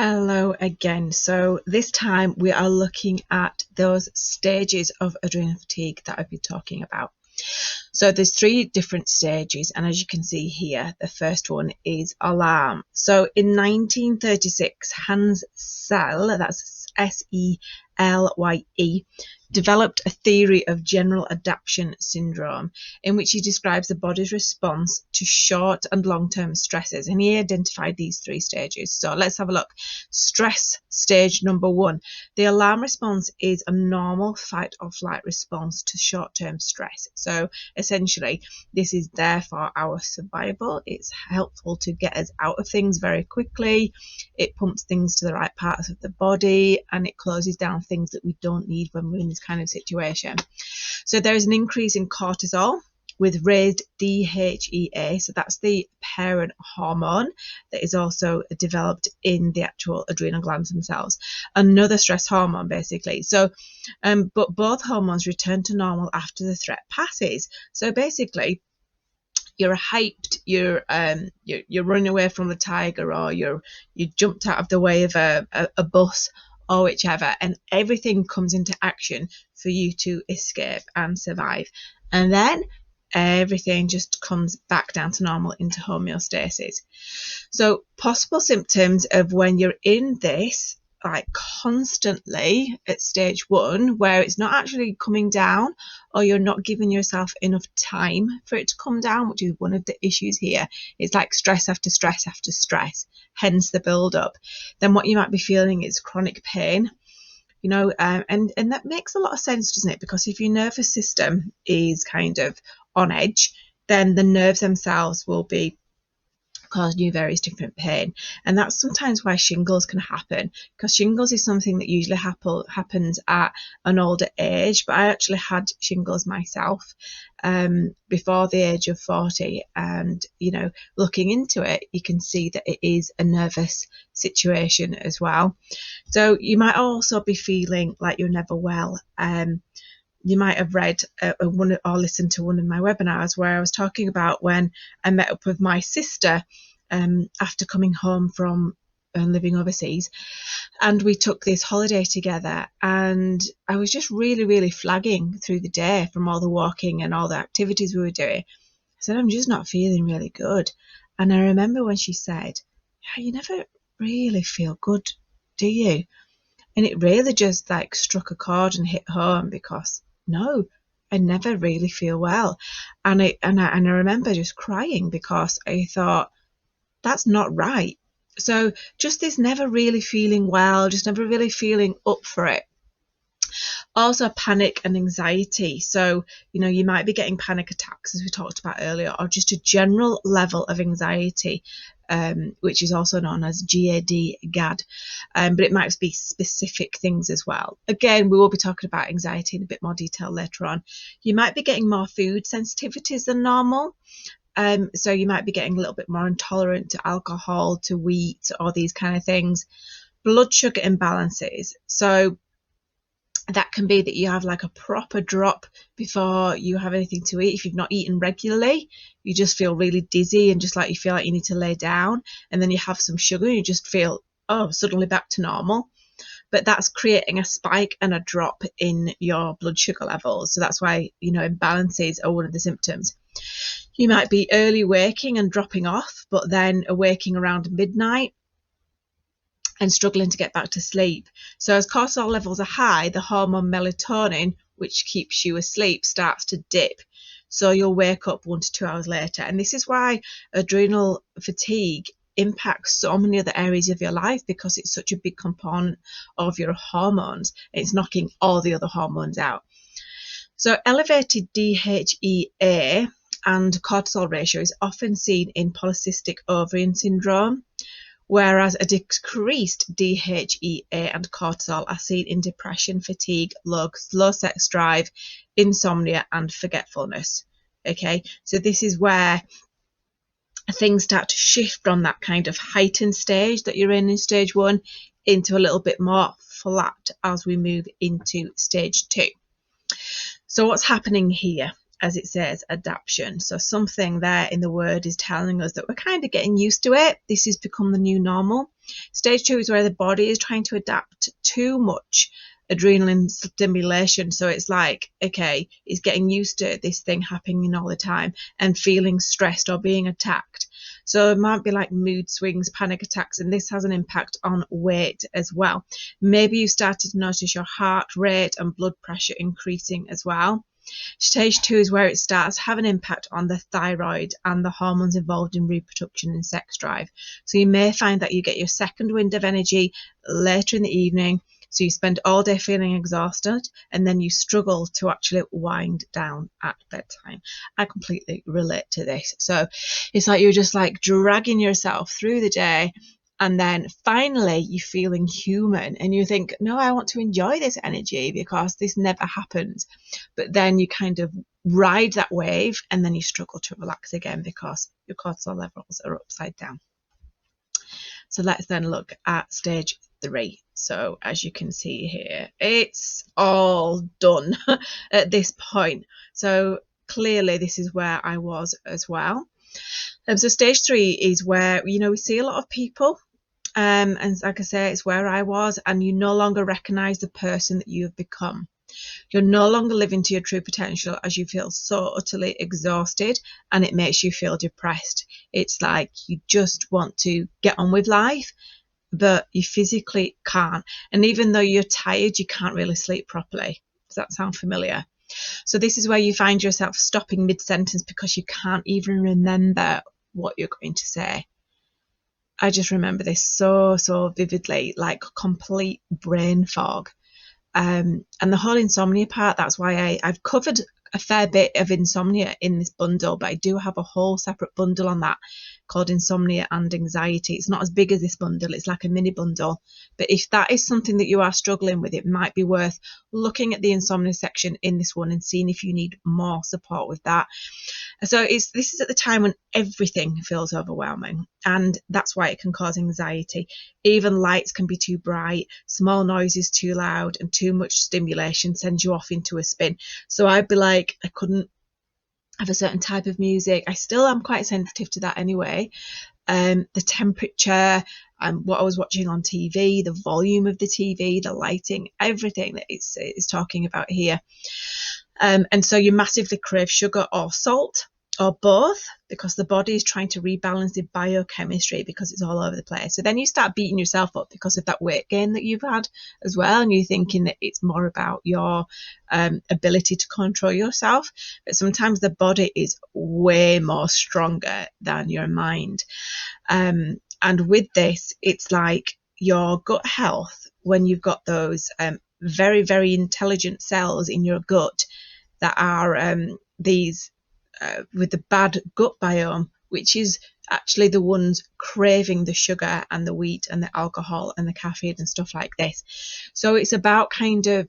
Hello again. So this time we are looking at those stages of adrenal fatigue that I've been talking about. So there's three different stages, and as you can see here, the first one is alarm. So in 1936, Hans Selye, that's Selye, developed a theory of general adaptation syndrome in which he describes the body's response to short and long-term stresses, and he identified these three stages. So let's have a look. Stress stage number one. The alarm response is a normal fight or flight response to short-term stress. So essentially, this is there for our survival. It's helpful to get us out of things very quickly. It pumps things to the right parts of the body, and it closes down things that we don't need when we're in this kind of situation. So there is an increase in cortisol with raised DHEA, so that's the parent hormone that is also developed in the actual adrenal glands themselves. Another stress hormone, basically. So, but both hormones return to normal after the threat passes. So basically, you're hyped, you're running away from the tiger, or you jumped out of the way of a bus or whichever, and everything comes into action for you to escape and survive. And then everything just comes back down to normal, into homeostasis. So possible symptoms of when you're in this, like constantly at stage one, where it's not actually coming down, or you're not giving yourself enough time for it to come down, which is one of the issues here. It's like stress after stress after stress, hence the build up. Then what you might be feeling is chronic pain, and that makes a lot of sense, doesn't it? Because if your nervous system is kind of on edge, then the nerves themselves will be causing you various different pain. And that's sometimes why shingles can happen, because shingles is something that usually happens at an older age. But I actually had shingles myself before the age of 40, and looking into it, you can see that it is a nervous situation as well. So you might also be feeling like you're never well. You might have read or listened to one of my webinars where I was talking about when I met up with my sister after coming home from living overseas, and we took this holiday together, and I was just really, really flagging through the day from all the walking and all the activities we were doing. I said, I'm just not feeling really good. And I remember when she said, yeah, you never really feel good, do you? And it really just like struck a chord and hit home, because no, I never really feel well. And I remember just crying, because I thought, that's not right. So just this never really feeling well, just never really feeling up for it. Also panic and anxiety. So, you might be getting panic attacks, as we talked about earlier, or just a general level of anxiety, which is also known as GAD, but it might be specific things as well. Again, we will be talking about anxiety in a bit more detail later on. You might be getting more food sensitivities than normal. So you might be getting a little bit more intolerant to alcohol, to wheat, or these kind of things. Blood sugar imbalances. So that can be that you have like a proper drop before you have anything to eat. If you've not eaten regularly, you just feel really dizzy and just like you feel like you need to lay down, and then you have some sugar and you just feel, suddenly back to normal. But that's creating a spike and a drop in your blood sugar levels. So that's why, imbalances are one of the symptoms. You might be early waking and dropping off, but then awaking around midnight and struggling to get back to sleep. So as cortisol levels are high, the hormone melatonin, which keeps you asleep, starts to dip. So you'll wake up 1 to 2 hours later. And this is why adrenal fatigue impacts so many other areas of your life, because it's such a big component of your hormones. It's knocking all the other hormones out. So elevated DHEA and cortisol ratio is often seen in polycystic ovarian syndrome, whereas a decreased DHEA and cortisol are seen in depression, fatigue, low sex drive, insomnia, and forgetfulness. Okay, so this is where things start to shift from that kind of heightened stage that you're in stage one into a little bit more flat as we move into stage two. So what's happening here? as it says, adaptation. So something there in the word is telling us that we're kind of getting used to it. This has become the new normal. Stage 2 is where the body is trying to adapt too much adrenaline stimulation. So it's like, okay, it's getting used to this thing happening all the time and feeling stressed or being attacked. So it might be like mood swings, panic attacks, and this has an impact on weight as well. Maybe you started to notice your heart rate and blood pressure increasing as well. Stage 2 is where it starts to have an impact on the thyroid and the hormones involved in reproduction and sex drive. So you may find that you get your second wind of energy later in the evening. So you spend all day feeling exhausted and then you struggle to actually wind down at bedtime. I completely relate to this. So it's like you're just like dragging yourself through the day, and then finally you're feeling human and you think, no, I want to enjoy this energy because this never happens. But then you kind of ride that wave and then you struggle to relax again because your cortisol levels are upside down. So let's then look at stage 3. So as you can see here, it's all done at this point. So clearly this is where I was as well. So stage 3 is where, we see a lot of people. And like I say, it's where I was, and you no longer recognize the person that you have become. You're no longer living to your true potential as you feel so utterly exhausted, and it makes you feel depressed. It's like you just want to get on with life, but you physically can't. And even though you're tired, you can't really sleep properly. Does that sound familiar? So this is where you find yourself stopping mid-sentence because you can't even remember what you're going to say. I just remember this so vividly, like complete brain fog. And the whole insomnia part, that's why I've covered a fair bit of insomnia in this bundle, but I do have a whole separate bundle on that called Insomnia and Anxiety. It's not as big as this bundle, it's like a mini bundle. But if that is something that you are struggling with, it might be worth looking at the insomnia section in this one and seeing if you need more support with that. So this is at the time when everything feels overwhelming, and that's why it can cause anxiety. Even lights can be too bright, small noises too loud, and too much stimulation sends you off into a spin. So I'd be like, I couldn't have a certain type of music. I still am quite sensitive to that anyway. The temperature, what I was watching on TV, the volume of the TV, the lighting, everything that it's talking about here. And so you massively crave sugar or salt, or both, because the body is trying to rebalance the biochemistry because it's all over the place. So then you start beating yourself up because of that weight gain that you've had as well, and you're thinking that it's more about your ability to control yourself. But sometimes the body is way more stronger than your mind. And with this, it's like your gut health, when you've got those very, very intelligent cells in your gut that are these with the bad gut biome, which is actually the ones craving the sugar and the wheat and the alcohol and the caffeine and stuff like this. So it's about kind of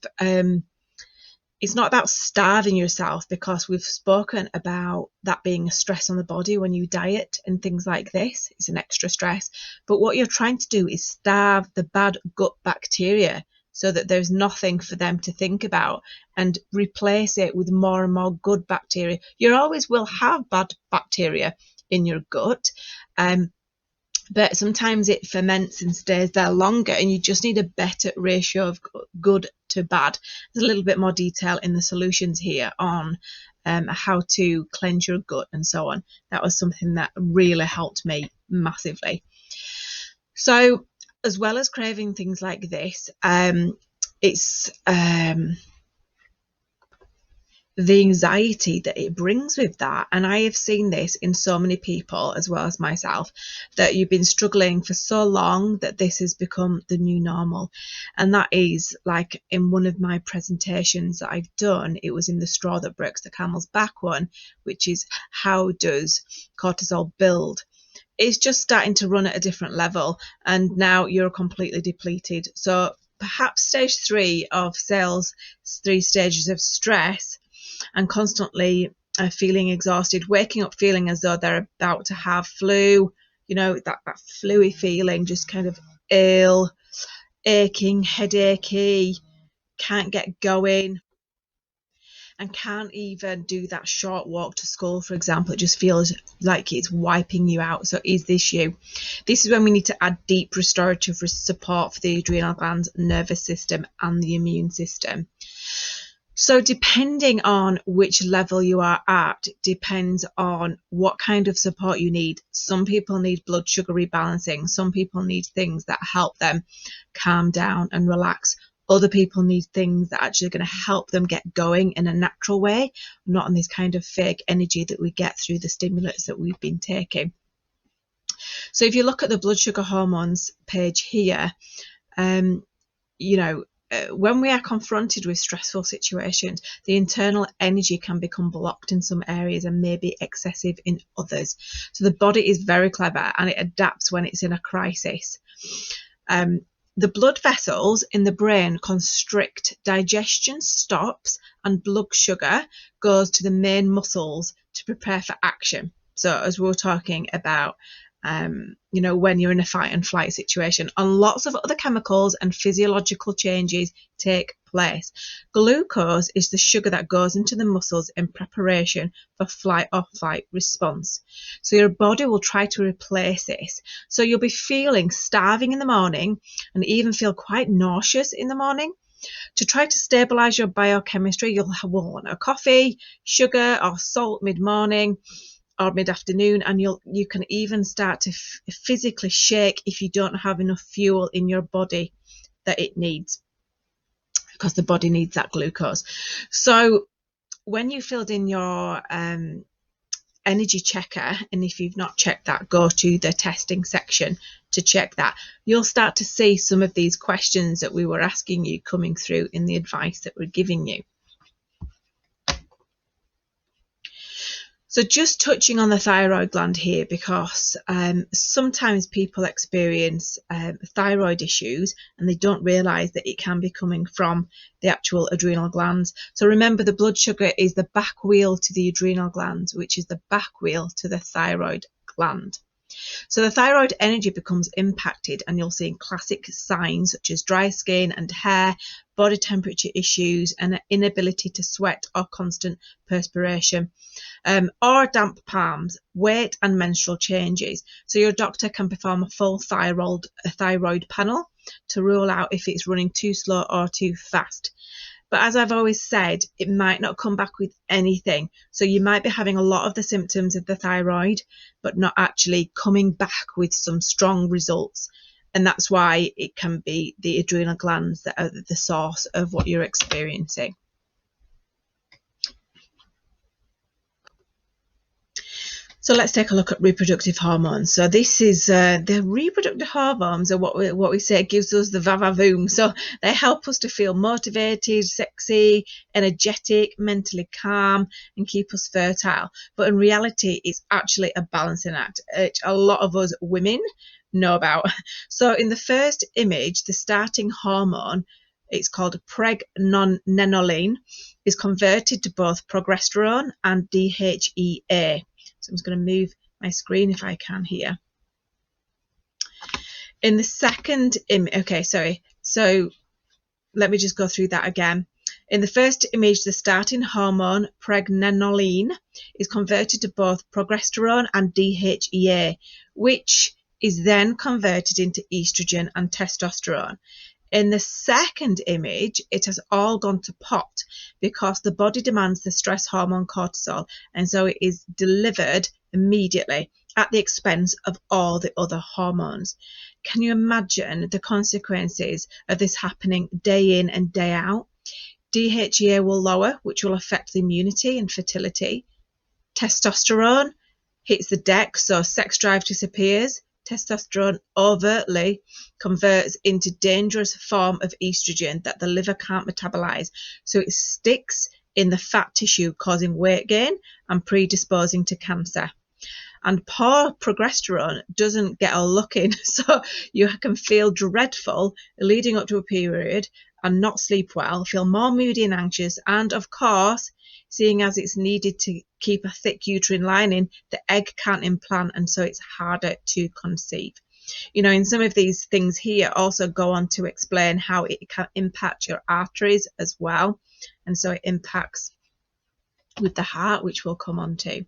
it's not about starving yourself, because we've spoken about that being a stress on the body when you diet and things like this. It's an extra stress. But what you're trying to do is starve the bad gut bacteria so that there's nothing for them to think about, and replace it with more and more good bacteria. You always will have bad bacteria in your gut, but sometimes it ferments and stays there longer, and you just need a better ratio of good to bad. There's a little bit more detail in the solutions here on how to cleanse your gut and so on. That was something that really helped me massively. So as well as craving things like this, it's the anxiety that it brings with that. And I have seen this in so many people as well as myself, that you've been struggling for so long that this has become the new normal. And that is like in one of my presentations that I've done, it was in the Straw That Breaks the Camel's Back one, which is how does cortisol build. It's just starting to run at a different level, and now you're completely depleted. So perhaps stage 3 of sales, 3 stages of stress, and constantly feeling exhausted, waking up feeling as though they're about to have flu, that flu-y feeling, just kind of ill, aching, headachy, can't get going. and can't even do that short walk to school, for example. It just feels like it's wiping you out. So is this you? This is when we need to add deep restorative support for the adrenal glands, nervous system, and the immune system. So depending on which level you are at, depends on what kind of support you need. Some people need blood sugar rebalancing. Some people need things that help them calm down and relax. Other people need things that are actually going to help them get going in a natural way, not in this kind of fake energy that we get through the stimulants that we've been taking. So if you look at the blood sugar hormones page here, when we are confronted with stressful situations, the internal energy can become blocked in some areas and maybe excessive in others. So the body is very clever and it adapts when it's in a crisis. The blood vessels in the brain constrict, digestion stops, and blood sugar goes to the main muscles to prepare for action. So as we were talking about, when you're in a fight and flight situation, and lots of other chemicals and physiological changes take place. Glucose is the sugar that goes into the muscles in preparation for flight or flight response. So your body will try to replace this. So you'll be feeling starving in the morning and even feel quite nauseous in the morning. To try to stabilize your biochemistry, you'll want a coffee, sugar, or salt mid-morning or mid-afternoon, and you can even start to physically shake if you don't have enough fuel in your body that it needs, because the body needs that glucose. So when you filled in your energy checker, and if you've not checked that, go to the testing section to check that, you'll start to see some of these questions that we were asking you coming through in the advice that we're giving you. So just touching on the thyroid gland here, because sometimes people experience thyroid issues and they don't realise that it can be coming from the actual adrenal glands. So remember, the blood sugar is the back wheel to the adrenal glands, which is the back wheel to the thyroid gland. So the thyroid energy becomes impacted, and you'll see classic signs such as dry skin and hair, body temperature issues, and an inability to sweat or constant perspiration, or damp palms, weight and menstrual changes. So your doctor can perform a full thyroid panel to rule out if it's running too slow or too fast. But as I've always said, it might not come back with anything. So you might be having a lot of the symptoms of the thyroid, but not actually coming back with some strong results. And that's why it can be the adrenal glands that are the source of what you're experiencing. So let's take a look at reproductive hormones. So this is the reproductive hormones are what we say gives us the va-va-voom. So they help us to feel motivated, sexy, energetic, mentally calm, and keep us fertile. But in reality, it's actually a balancing act, which a lot of us women know about. So in the first image, the starting hormone, it's called pregnenolone, is converted to both progesterone and DHEA. So I'm just going to move my screen if I can here. In the second image, so let me just go through that again. In the first image, the starting hormone, pregnenolone, is converted to both progesterone and DHEA, which is then converted into estrogen and testosterone. In the second image, it has all gone to pot because the body demands the stress hormone cortisol, and so it is delivered immediately at the expense of all the other hormones. Can you imagine the consequences of this happening day in and day out? DHEA will lower, which will affect the immunity and fertility. Testosterone hits the deck, so sex drive disappears. Testosterone overtly converts into dangerous form of estrogen that the liver can't metabolize, so it sticks in the fat tissue, causing weight gain and predisposing to cancer. And poor progesterone doesn't get a look in, so you can feel dreadful leading up to a period and not sleep well, feel more moody and anxious, and of course, seeing as it's needed to keep a thick uterine lining, the egg can't implant, and so it's harder to conceive. In some of these things here also go on to explain how it can impact your arteries as well, and so it impacts with the heart, which we'll come on to.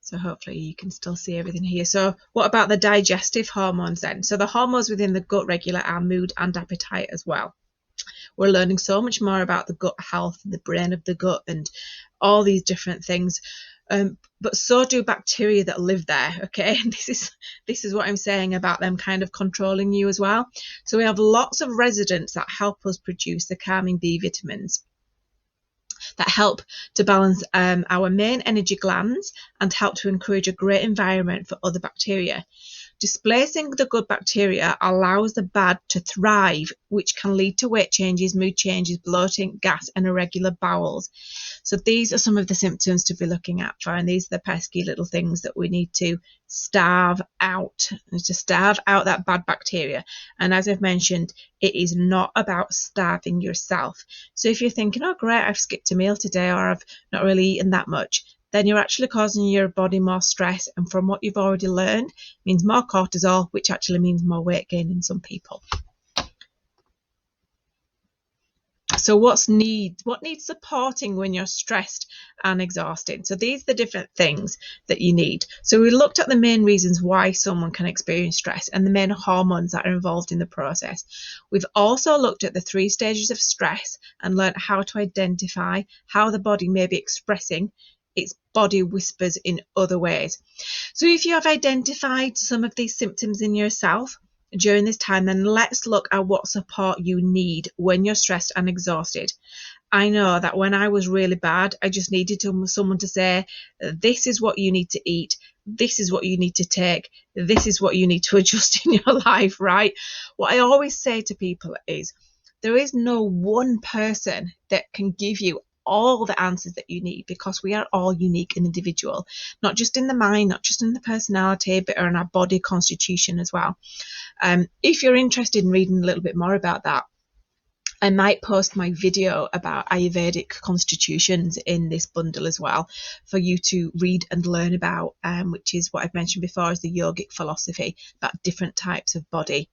So hopefully you can still see everything here. So what about the digestive hormones then? So the hormones within the gut regulate our mood and appetite as well. We're learning so much more about the gut health, the brain of the gut, and all these different things. But so do bacteria that live there. Okay, and this is what I'm saying about them kind of controlling you as well. So we have lots of residents that help us produce the calming B vitamins that help to balance our main energy glands and help to encourage a great environment for other bacteria. Displacing the good bacteria allows the bad to thrive, which can lead to weight changes, mood changes, bloating, gas, and irregular bowels. So these are some of the symptoms to be looking out for, and these are the pesky little things that we need to starve out, that bad bacteria. And as I've mentioned, it is not about starving yourself. So if you're thinking, oh great, I've skipped a meal today, or I've not really eaten that much, then you're actually causing your body more stress, and from what you've already learned, means more cortisol, which actually means more weight gain in some people. So what needs supporting when you're stressed and exhausted? So these are the different things that you need. So we looked at the main reasons why someone can experience stress and the main hormones that are involved in the process. We've also looked at the 3 stages of stress and learned how to identify how the body may be expressing its body whispers in other ways. So if you have identified some of these symptoms in yourself during this time, then let's look at what support you need when you're stressed and exhausted. I know that when I was really bad, I just needed someone to say, this is what you need to eat, this is what you need to take, this is what you need to adjust in your life, right? What I always say to people is, there is no one person that can give you all the answers that you need, because we are all unique and individual, not just in the mind, not just in the personality, but in our body constitution as well. If you're interested in reading a little bit more about that, I might post my video about Ayurvedic constitutions in this bundle as well for you to read and learn about, which is what I've mentioned before, is the yogic philosophy about different types of body.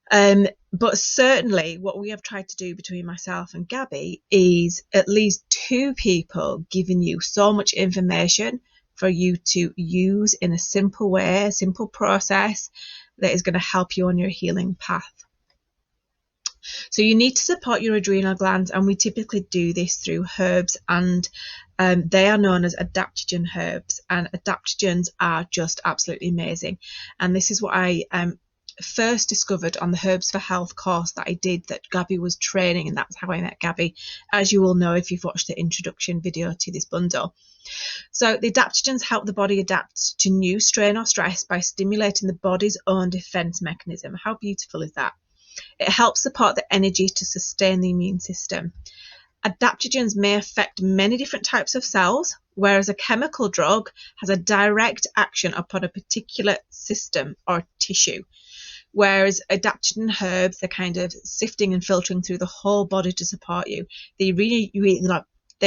But certainly what we have tried to do between myself and Gabby is at least 2 people giving you so much information for you to use in a simple way, a simple process that is going to help you on your healing path. So you need to support your adrenal glands, and we typically do this through herbs, and they are known as adaptogen herbs, and adaptogens are just absolutely amazing. And this is what I first discovered on the Herbs for Health course that I did, that Gabby was training, and that's how I met Gabby, as you will know if you've watched the introduction video to this bundle. So the adaptogens help the body adapt to new strain or stress by stimulating the body's own defense mechanism. How beautiful is that? It helps support the energy to sustain the immune system. Adaptogens may affect many different types of cells, whereas a chemical drug has a direct action upon a particular system or tissue. Whereas adaptogen herbs, they're kind of sifting and filtering through the whole body to support you. They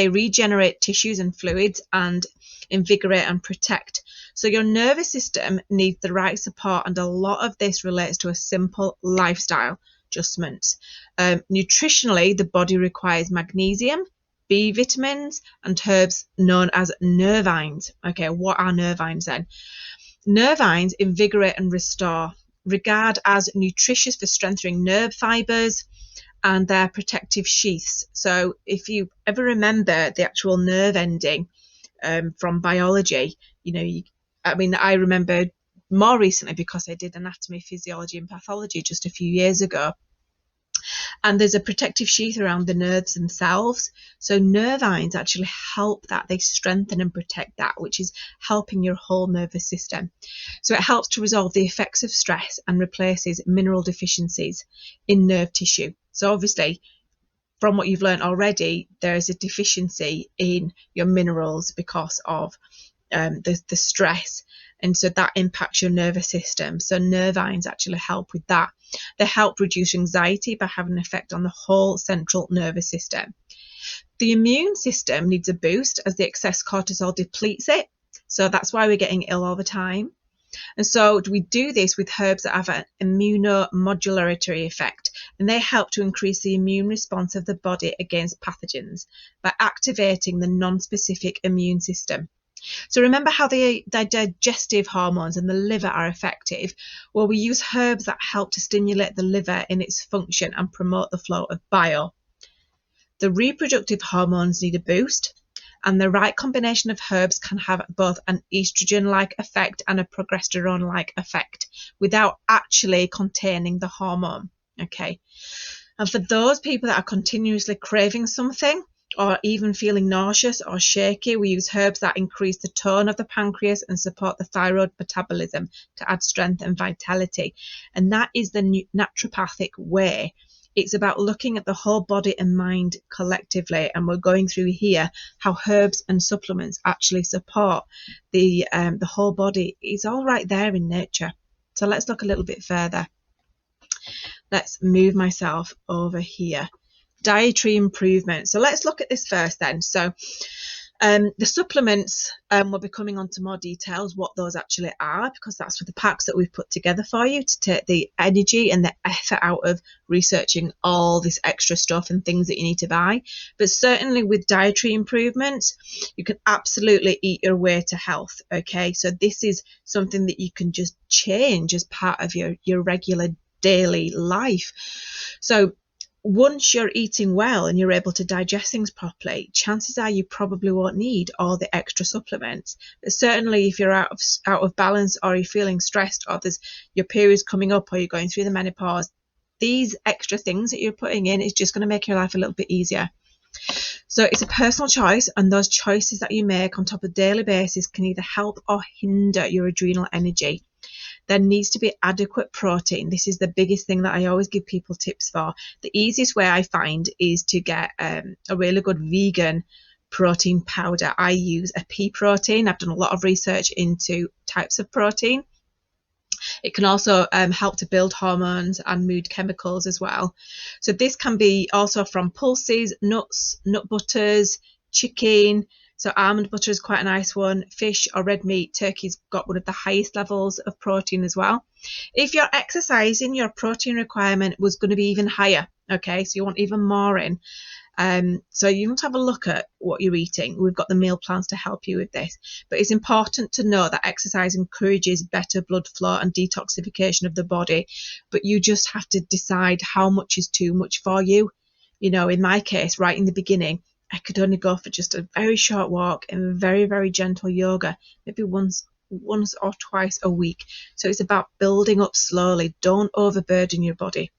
regenerate tissues and fluids and invigorate and protect. So your nervous system needs the right support, and a lot of this relates to a simple lifestyle adjustments. Nutritionally, the body requires magnesium, B vitamins, and herbs known as nervines. Okay, what are nervines then? Nervines invigorate and restore, regard as nutritious for strengthening nerve fibers and their protective sheaths. So if you ever remember the actual nerve ending from biology, I remember more recently because I did anatomy, physiology and pathology just a few years ago. And there's a protective sheath around the nerves themselves. So nervines actually help that. They strengthen and protect that, which is helping your whole nervous system. So it helps to resolve the effects of stress and replaces mineral deficiencies in nerve tissue. So obviously, from what you've learned already, there is a deficiency in your minerals because of the stress. And so that impacts your nervous system. So nervines actually help with that. They help reduce anxiety by having an effect on the whole central nervous system. The immune system needs a boost as the excess cortisol depletes it. So that's why we're getting ill all the time. And so we do this with herbs that have an immunomodulatory effect, and they help to increase the immune response of the body against pathogens by activating the non-specific immune system. So remember how the digestive hormones and the liver are effective? Well, we use herbs that help to stimulate the liver in its function and promote the flow of bile. The reproductive hormones need a boost, and the right combination of herbs can have both an estrogen-like effect and a progesterone-like effect without actually containing the hormone. Okay. And for those people that are continuously craving something, or even feeling nauseous or shaky, we use herbs that increase the tone of the pancreas and support the thyroid metabolism to add strength and vitality. And that is the naturopathic way. It's about looking at the whole body and mind collectively, and we're going through here how herbs and supplements actually support the whole body. It's all right there in nature. So let's look a little bit further. Let's move myself over here. Dietary improvement. So let's look at this first then. So the supplements, we'll be coming on to more details what those actually are, because that's for the packs that we've put together for you to take the energy and the effort out of researching all this extra stuff and things that you need to buy. But certainly with dietary improvements, you can absolutely eat your way to health. Okay, so this is something that you can just change as part of your regular daily life. So once you're eating well and you're able to digest things properly, chances are you probably won't need all the extra supplements. But certainly if you're out of balance, or you're feeling stressed, or there's your period's coming up, or you're going through the menopause, these extra things that you're putting in is just going to make your life a little bit easier. So it's a personal choice, and those choices that you make on top of a daily basis can either help or hinder your adrenal energy. There needs to be adequate protein. This is the biggest thing that I always give people tips for. The easiest way I find is to get a really good vegan protein powder. I use a pea protein. I've done a lot of research into types of protein. It can also help to build hormones and mood chemicals as well. So this can be also from pulses, nuts, nut butters, chicken. So almond butter is quite a nice one. Fish or red meat. Turkey's got one of the highest levels of protein as well. If you're exercising, your protein requirement was going to be even higher. Okay, so you want even more in. So you want to have a look at what you're eating. We've got the meal plans to help you with this. But it's important to know that exercise encourages better blood flow and detoxification of the body. But you just have to decide how much is too much for you. You know, in my case, right in the beginning, I could only go for just a very short walk and very, very gentle yoga, maybe once or twice a week. So it's about building up slowly. Don't overburden your body.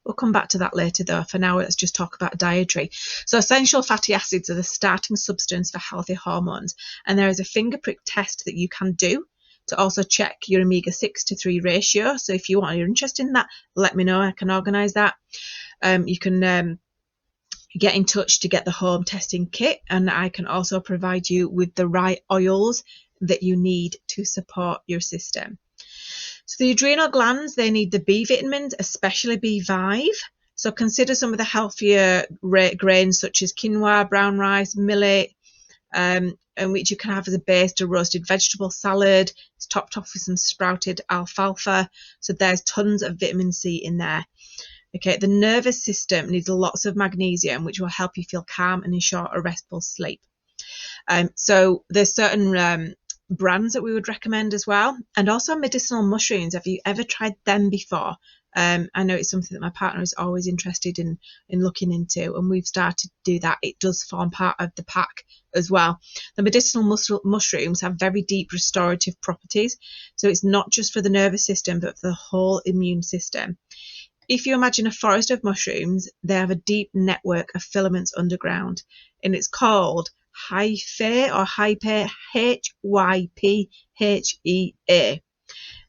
We'll come back to that later though. For now, let's just talk about dietary. So essential fatty acids are the starting substance for healthy hormones. And there is a finger prick test that you can do to also check your omega-6 to 3 ratio. So if you're interested in that, let me know. I can organise that. You can get in touch to get the home testing kit, and I can also provide you with the right oils that you need to support your system. So the adrenal glands, they need the B vitamins, especially B5. So consider some of the healthier grains such as quinoa, brown rice, millet, and which you can have as a base to roasted vegetable salad. It's topped off with some sprouted alfalfa. So there's tons of vitamin C in there. Okay, the nervous system needs lots of magnesium, which will help you feel calm and ensure a restful sleep. So there's certain brands that we would recommend as well. And also medicinal mushrooms. Have you ever tried them before? I know it's something that my partner is always interested in looking into, and we've started to do that. It does form part of the pack as well. The medicinal mushrooms have very deep restorative properties. So it's not just for the nervous system, but for the whole immune system. If you imagine a forest of mushrooms, they have a deep network of filaments underground, and it's called hyphae or hyphae, Hyphaea.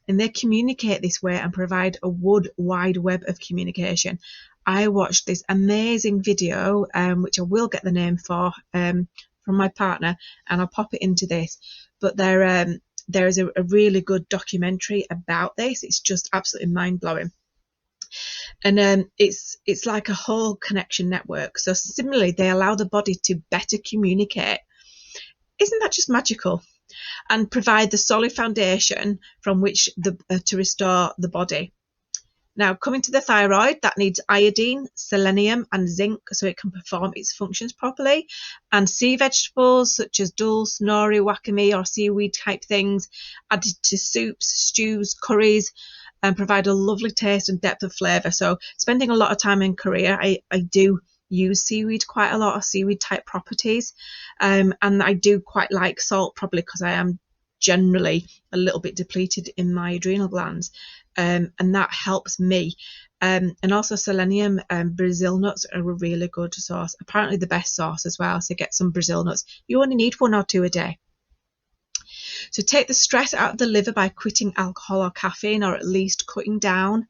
And they communicate this way and provide a wide web of communication. I watched this amazing video, which I will get the name for from my partner, and I'll pop it into this. But there is a really good documentary about this. It's just absolutely mind-blowing. And it's like a whole connection network. So similarly, they allow the body to better communicate. Isn't that just magical? and provide the solid foundation from which to restore the body. Now, coming to the thyroid, that needs iodine, selenium, and zinc so it can perform its functions properly. And sea vegetables such as dulse, nori, wakame, or seaweed type things added to soups, stews, curries, and provide a lovely taste and depth of flavour. So, spending a lot of time in Korea, I do use seaweed quite a lot, of seaweed type properties, and I do quite like salt, probably because I am generally a little bit depleted in my adrenal glands, and that helps me. And also selenium, Brazil nuts are a really good source, apparently the best source as well, so get some Brazil nuts. You only need 1 or 2 a day. So take the stress out of the liver by quitting alcohol or caffeine, or at least cutting down.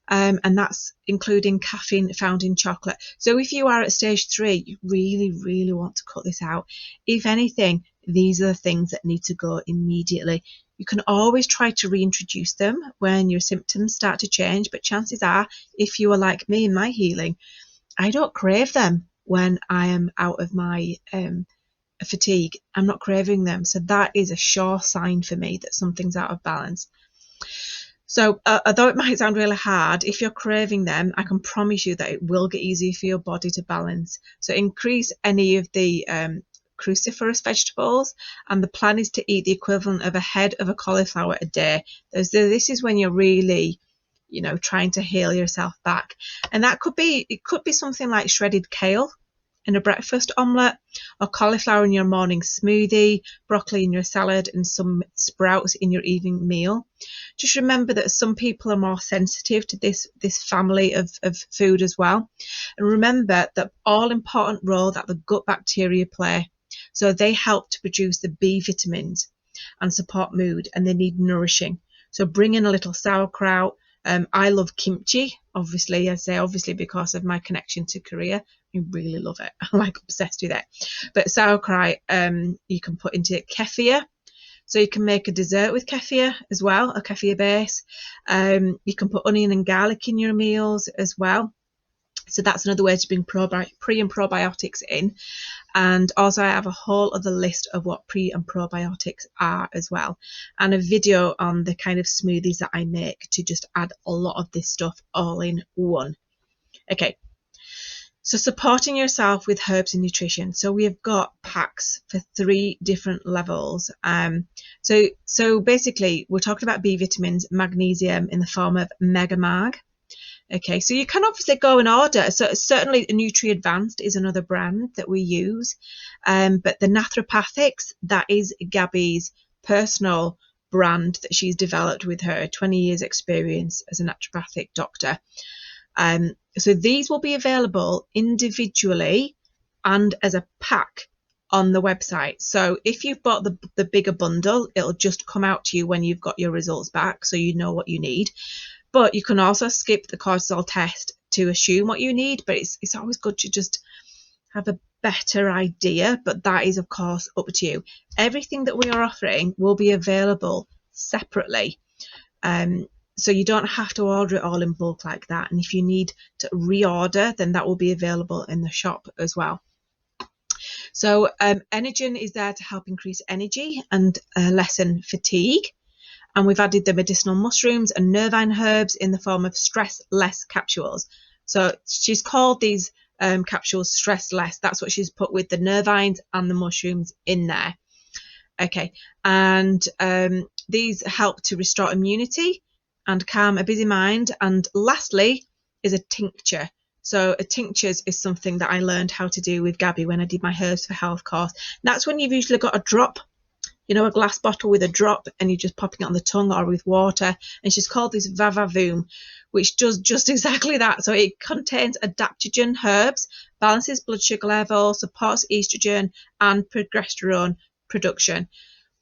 And that's including caffeine found in chocolate. So if you are at stage 3, you really, really want to cut this out. If anything, these are the things that need to go immediately. You can always try to reintroduce them when your symptoms start to change, but chances are, if you are like me in my healing, I don't crave them when I am out of my fatigue. I'm not craving them. So that is a sure sign for me that something's out of balance. So although it might sound really hard, if you're craving them, I can promise you that it will get easier for your body to balance. So increase any of the cruciferous vegetables, and the plan is to eat the equivalent of a head of a cauliflower a day. This is when you're really, trying to heal yourself back. And it could be something like shredded kale in a breakfast omelette, or cauliflower in your morning smoothie, broccoli in your salad, and some sprouts in your evening meal. Just remember that some people are more sensitive to this family of food as well. And remember that all important role that the gut bacteria play. So they help to produce the B vitamins and support mood, and they need nourishing. So bring in a little sauerkraut. I love kimchi, obviously. I say obviously because of my connection to Korea. I really love it. I'm like obsessed with it. But sauerkraut, you can put into kefir. So you can make a dessert with kefir as well, a kefir base. You can put onion and garlic in your meals as well. So that's another way to bring pre and probiotics in. And also I have a whole other list of what pre and probiotics are as well, and a video on the kind of smoothies that I make to just add a lot of this stuff all in one. Okay, so supporting yourself with herbs and nutrition. So we have got packs for 3 different levels. So basically we're talking about B vitamins, magnesium in the form of Mega Mag. Okay, so you can obviously go and order. So certainly Nutri Advanced is another brand that we use. But the Naturopathics, that is Gabby's personal brand that she's developed with her 20 years experience as a naturopathic doctor. So these will be available individually and as a pack on the website. So if you've bought the bigger bundle, it'll just come out to you when you've got your results back, so you know what you need. But you can also skip the cortisol test to assume what you need, but it's always good to just have a better idea, but that is of course up to you. Everything that we are offering will be available separately, so you don't have to order it all in bulk like that. And if you need to reorder, then that will be available in the shop as well. So Energen is there to help increase energy and lessen fatigue. And we've added the medicinal mushrooms and nervine herbs in the form of stress-less capsules. So she's called these capsules stress-less. That's what she's put with the nervines and the mushrooms in there. Okay, and these help to restore immunity and calm a busy mind. And lastly is a tincture. So a tincture is something that I learned how to do with Gabby when I did my Herbs for Health course. That's when you've usually got a drop, a glass bottle with a drop, and you're just popping it on the tongue or with water. And she's called this Vavavoom, which does just exactly that. So it contains adaptogen herbs, balances blood sugar level, supports estrogen and progesterone production.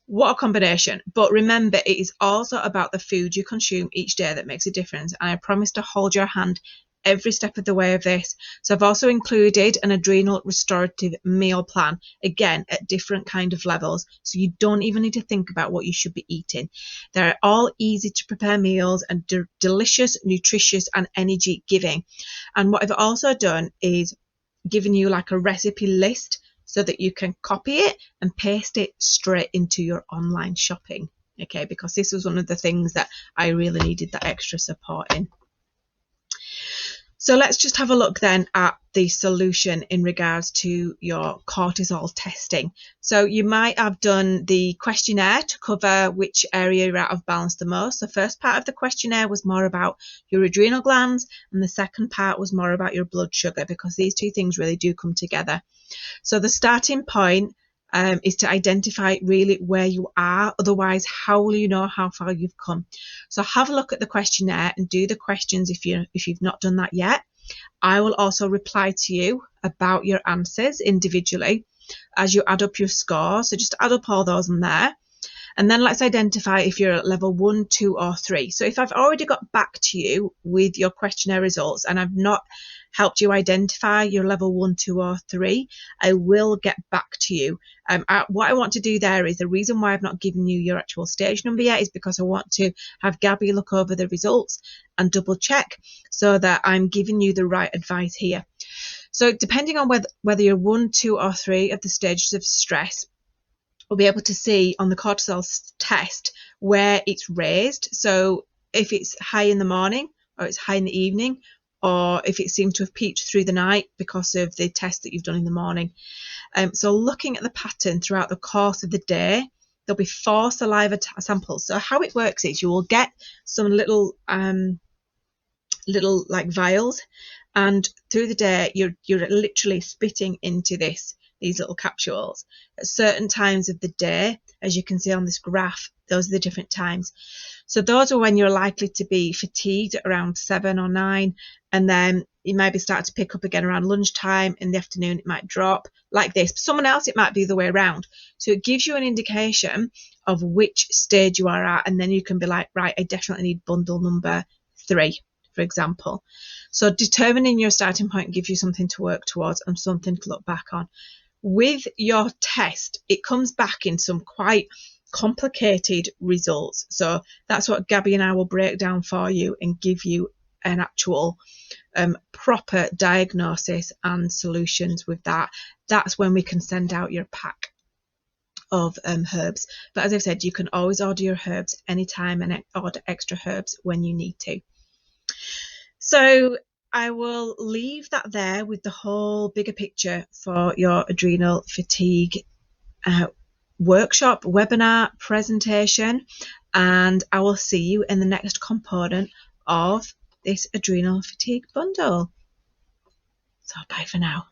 What a combination. But remember, it is also about the food you consume each day that makes a difference. And I promise to hold your hand every step of the way of this. So I've also included an adrenal restorative meal plan, again at different kind of levels, so you don't even need to think about what you should be eating. They're all easy to prepare meals and delicious, nutritious and energy giving. And what I've also done is given you like a recipe list so that you can copy it and paste it straight into your online shopping. Okay, because this was one of the things that I really needed that extra support in. So let's just have a look then at the solution in regards to your cortisol testing. So you might have done the questionnaire to cover which area you're out of balance the most. The first part of the questionnaire was more about your adrenal glands, and the second part was more about your blood sugar, because these two things really do come together. So the starting point is to identify really where you are. Otherwise, how will you know how far you've come? So have a look at the questionnaire and do the questions if you've not done that yet. I will also reply to you about your answers individually as you add up your score. So just add up all those in there. And then let's identify if you're at level 1, 2, or 3. So if I've already got back to you with your questionnaire results and I've not helped you identify your level 1, 2, or 3, I will get back to you. What I want to do there is, the reason why I've not given you your actual stage number yet is because I want to have Gabby look over the results and double check so that I'm giving you the right advice here. So depending on whether you're 1, 2, or 3 of the stages of stress, we'll be able to see on the cortisol test where it's raised. So if it's high in the morning, or it's high in the evening, or if it seems to have peaked through the night because of the test that you've done in the morning. So looking at the pattern throughout the course of the day, there'll be 4 saliva samples. So how it works is you will get some little like vials, and through the day you're literally spitting into these little capsules at certain times of the day. As you can see on this graph, those are the different times. So those are when you're likely to be fatigued at around 7 or 9, and then you maybe start to pick up again around lunchtime. In the afternoon it might drop like this. For someone else it might be the way around. So it gives you an indication of which stage you are at, and then you can be like, right, I definitely need bundle number 3, for example. So determining your starting point gives you something to work towards and something to look back on. With your test, it comes back in some quite complicated results. So that's what Gabby and I will break down for you and give you an actual proper diagnosis and solutions with that. That's when we can send out your pack of herbs. But as I've said, you can always order your herbs anytime and order extra herbs when you need to. So I will leave that there with the whole bigger picture for your adrenal fatigue workshop, webinar, presentation, and I will see you in the next component of this adrenal fatigue bundle. So bye for now.